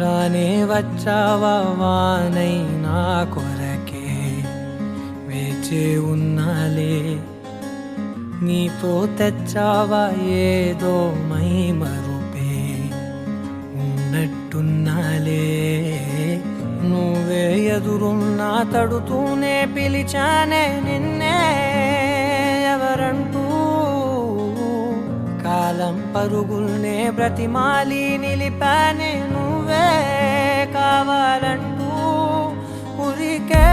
రానే వచ్చావా వానై నా కొరకే వేచి ఉన్నాలే నీతో తెచ్చావా ఏదో మై మరుపే ఉన్నట్టున్నాలే నువ్వే ఎదురున్నా తడుతూనే పిలిచానే నిన్నే ఎవరంటూ కాలం పరుగుల్నే బ్రతిమాలి నిలిపానే నువ్వే కావాలంటూ ఉరికే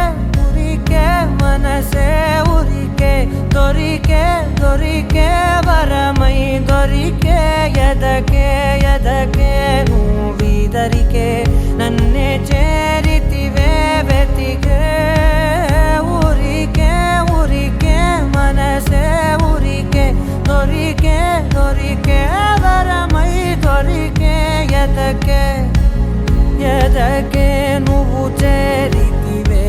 ఉరికే మనసే ఉరికే దొరికే దొరికే వరమై దొరికే ఎదకే ఎదకే నువ్విదరికే నన్నే చేరితివే వెతికే ఉరికే ఉరికే మనసే ఉరికే దొరికే దొరికే వరమై దొరికే ఎదకే ఎదకే నువ్వు చేరితివే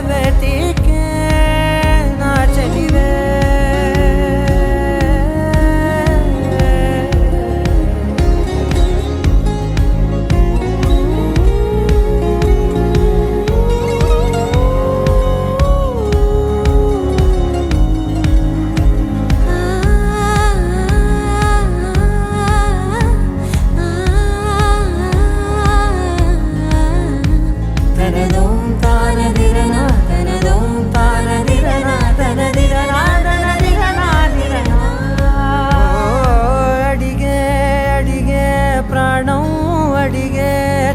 వెతికే నా చెలివే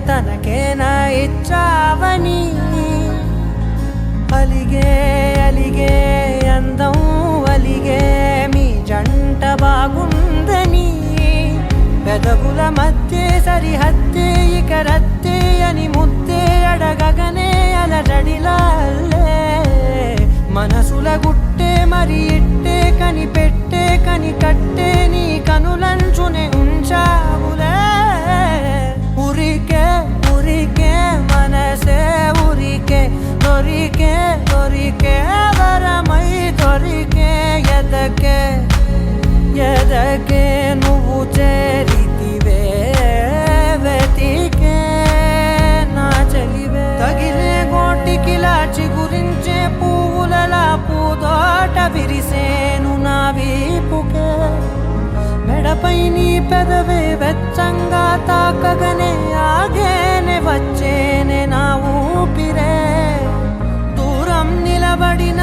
తనకేనా ఇచ్చావని అలిగే అలిగే అందం అలిగే మీ జంట బాగుందని పెదవుల మధ్య సరిహద్దే ఇక రద్దే అని ముద్దే అడగగనే అలజడిలాలే మనసుల గుట్టే మరి ఇట్టే కనిపెట్టే కని కట్టే నీ కనులంచునే ఉంచావులే ఉరికే ఉరికే మనసే ఉరికే దొరికే దొరికే వరమై దొరికే ఎదకే ఎదకే నువ్వు చేరితివే వెతికే నా చెలివే తగిలే గోటికిలా చిగురించే పువ్వులలా పూదోట విరిసేను నా వీపుకే మెడపై నీ పెదవే వెచ్చంగా తాకగనే ఆగేనే వచ్చేనే నా ఊపిరే దూరం నిలబడిన